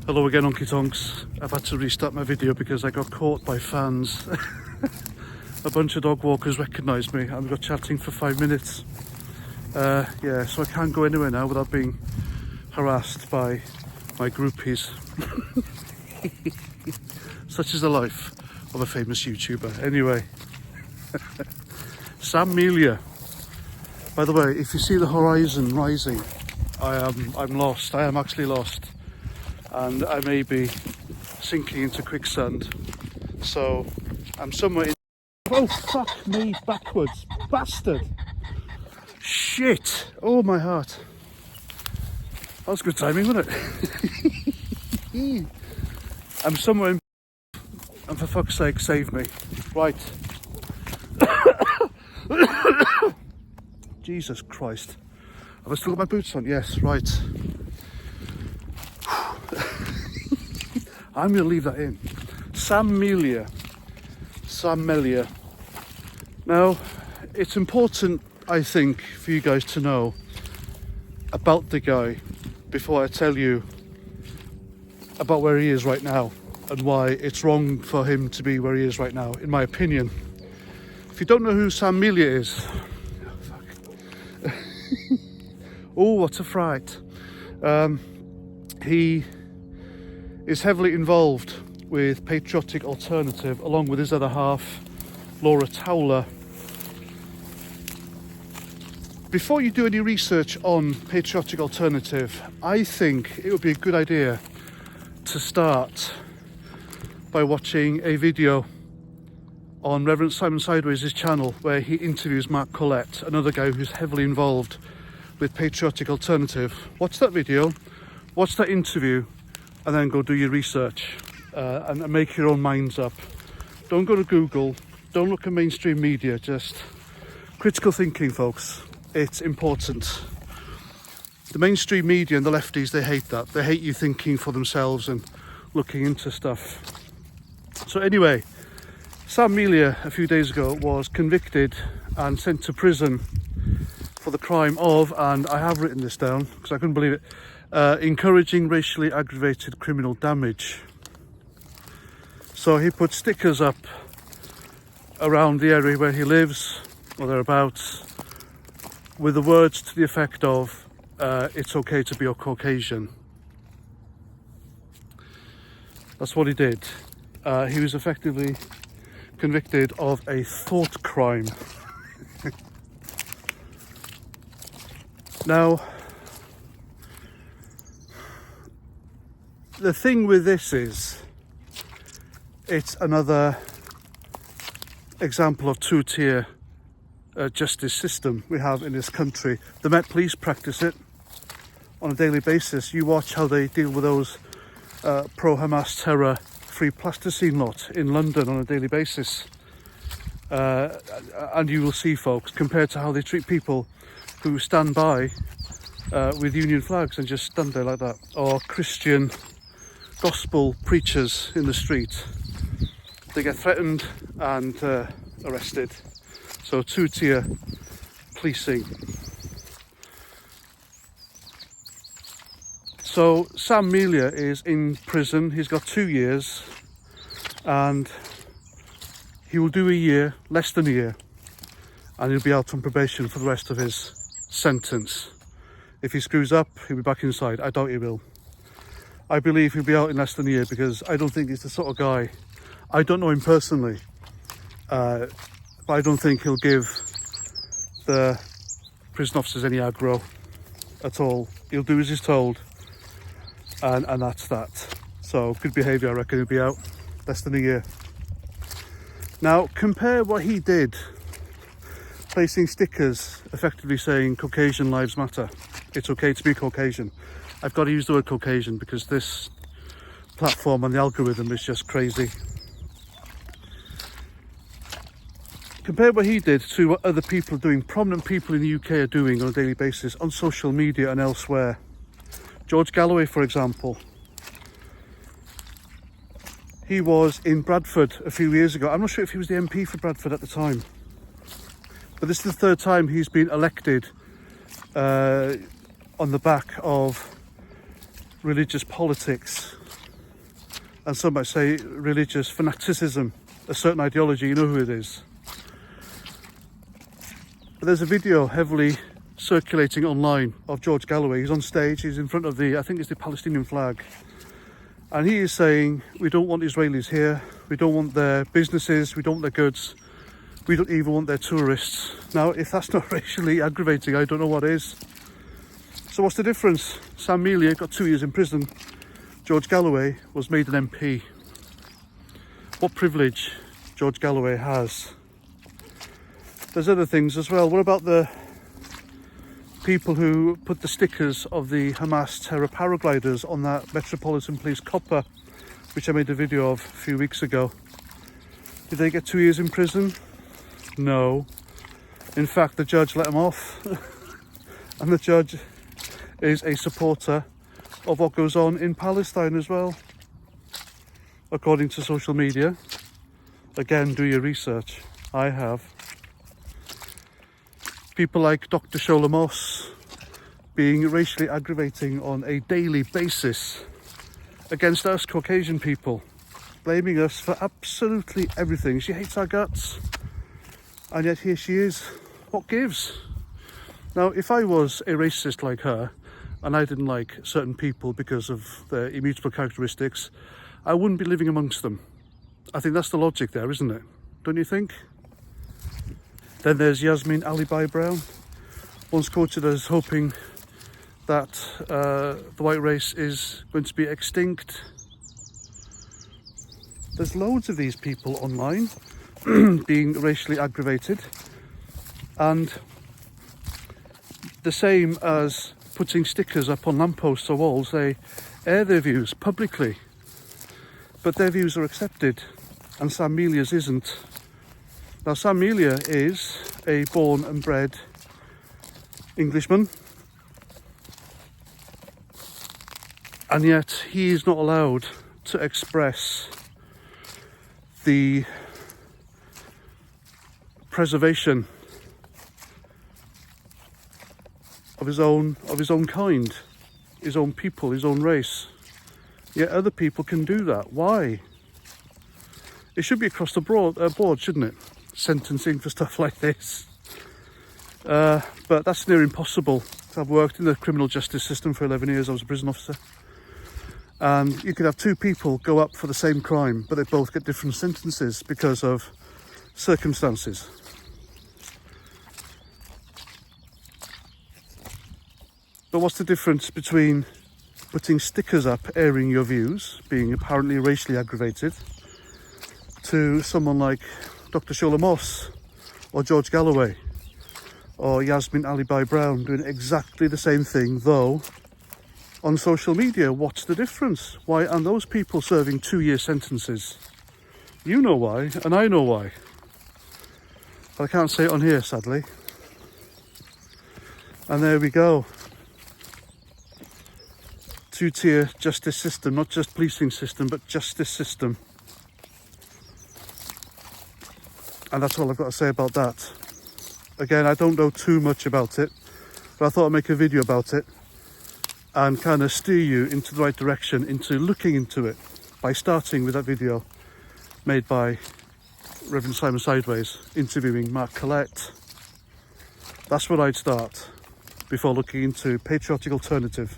Hello again, Honky Tonks. I've had to restart my video because I got caught by fans. A bunch of dog walkers recognised me and we got chatting for 5 minutes. Yeah, so I can't go anywhere now without being harassed by my groupies. Such is the life of a famous YouTuber. Anyway, Samilia. By the way, if you see the horizon rising, I'm lost. I am actually lost. And I may be sinking into quicksand. So I'm somewhere in... Oh, fuck me backwards, bastard. Shit. Oh, my heart. That was good timing, wasn't it? I'm somewhere in... And for fuck's sake, save me. Right. Jesus Christ. Have I still got my boots on? Yes, right. I'm going to leave that in. Samilia. Now, it's important, I think, for you guys to know about the guy before I tell you about where he is right now and why it's wrong for him to be where he is right now, in my opinion. If you don't know who Samilia is... Oh, fuck. Oh, what a fright. He is heavily involved with Patriotic Alternative, along with his other half, Laura Towler. Before you do any research on Patriotic Alternative, I think it would be a good idea to start by watching a video on Reverend Simon Sideways' channel where he interviews Mark Collette, another guy who's heavily involved with Patriotic Alternative. Watch that video, watch that interview, and then go do your research and make your own minds up. Don't go to Google, don't look at mainstream media, just critical thinking, folks. It's important. The mainstream media and the lefties, they hate that. They hate you thinking for themselves and looking into stuff. So anyway, Samilia a few days ago was convicted and sent to prison for the crime of, and I have written this down because I couldn't believe it, encouraging racially aggravated criminal damage. So he put stickers up around the area where he lives, or thereabouts, with the words to the effect of, it's okay to be a Caucasian. That's what he did. He was effectively convicted of a thought crime. Now, the thing with this is, it's another example of two-tier justice system we have in this country. The Met Police practice it on a daily basis. You watch how they deal with those pro-Hamas terror free plasticine lot in London on a daily basis. And you will see, folks, compared to how they treat people who stand by with union flags and just stand there like that, or Christian gospel preachers in the street. They get threatened and arrested. So two-tier policing. So Samilia is in prison. He's got 2 years and he will do a year, less than a year, and he'll be out on probation for the rest of his sentence. If he screws up, he'll be back inside. I doubt he will. I believe he'll be out in less than a year because I don't think he's the sort of guy... I don't know him personally, but I don't think he'll give the prison officers any aggro at all. He'll do as he's told, and that's that. So good behaviour, I reckon he'll be out less than a year. Now compare what he did, placing stickers effectively saying Caucasian lives matter. It's okay to be Caucasian. I've got to use the word Caucasian because this platform and the algorithm is just crazy. Compare what he did to what other people are doing, prominent people in the UK are doing on a daily basis on social media and elsewhere. George Galloway, for example. He was in Bradford a few years ago. I'm not sure if he was the MP for Bradford at the time. But this is the third time he's been elected on the back of religious politics, and some might say religious fanaticism, a certain ideology, you know who it is. But there's a video heavily circulating online of George Galloway. He's on stage, he's in front of I think it's the Palestinian flag, and he is saying, we don't want Israelis here, we don't want their businesses, we don't want their goods, we don't even want their tourists. Now, if that's not racially aggravating, I don't know what is. So what's the difference? Samilia got 2 years in prison. George Galloway was made an MP. What privilege George Galloway has. There's other things as well. What about the people who put the stickers of the Hamas terror paragliders on that Metropolitan Police copper, which I made a video of a few weeks ago? Did they get 2 years in prison? No. In fact, the judge let them off. And the judge is a supporter of what goes on in Palestine as well, according to social media. Again, do your research. I have. People like Dr. Sholamos being racially aggravating on a daily basis against us Caucasian people, blaming us for absolutely everything. She hates our guts, and yet here she is. What gives? Now, if I was a racist like her, and I didn't like certain people because of their immutable characteristics, I wouldn't be living amongst them. I think that's the logic there, isn't it? Don't you think? Then there's Yasmin Alibi Brown, once quoted as hoping that the white race is going to be extinct. There's loads of these people online being racially aggravated, and the same as putting stickers up on lampposts or walls, they air their views publicly, but their views are accepted and Samilia's isn't. Now, Samilia is a born and bred Englishman, and yet he is not allowed to express the preservation of his own kind, his own people, his own race. Yet other people can do that. Why? It should be across the board, shouldn't it? Sentencing for stuff like this. But that's near impossible. I've worked in the criminal justice system for 11 years. I was a prison officer. And you could have two people go up for the same crime, but they both get different sentences because of circumstances. But what's the difference between putting stickers up, airing your views, being apparently racially aggravated, to someone like Dr. Sholamos or George Galloway or Yasmin Alibi Brown doing exactly the same thing, though on social media? What's the difference? Why aren't those people serving 2-year sentences? You know why, and I know why. But I can't say it on here, sadly. And there we go. Two-tier justice system, not just policing system, but justice system. And that's all I've got to say about that. Again, I don't know too much about it, but I thought I'd make a video about it and kind of steer you into the right direction, into looking into it, by starting with that video made by Reverend Simon Sideways interviewing Mark Collette. That's where I'd start before looking into patriotic alternative.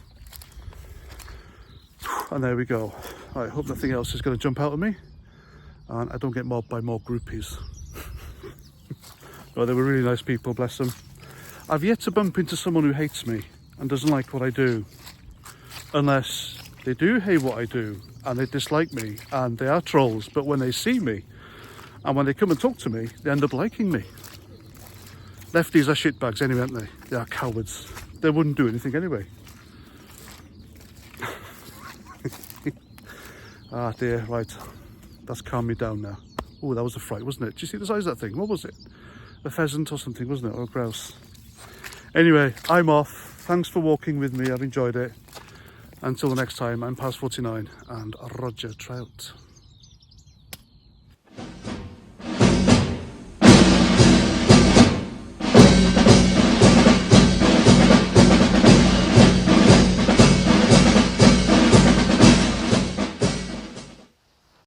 And there we go. I hope nothing else is going to jump out at me and I don't get mobbed by more groupies. No, they were really nice people, bless them. I've yet to bump into someone who hates me and doesn't like what I do, unless they do hate what I do and they dislike me and they are trolls, but when they see me and when they come and talk to me, they end up liking me. Lefties are shitbags anyway, aren't they? They are cowards. They wouldn't do anything anyway. Ah dear, right, that's calmed me down now. Oh, that was a fright, wasn't it? Did you see the size of that thing? What was it? A pheasant or something, wasn't it? Or a grouse. Anyway, I'm off. Thanks for walking with me. I've enjoyed it. Until the next time, I'm Paz 49 and Roger Trout.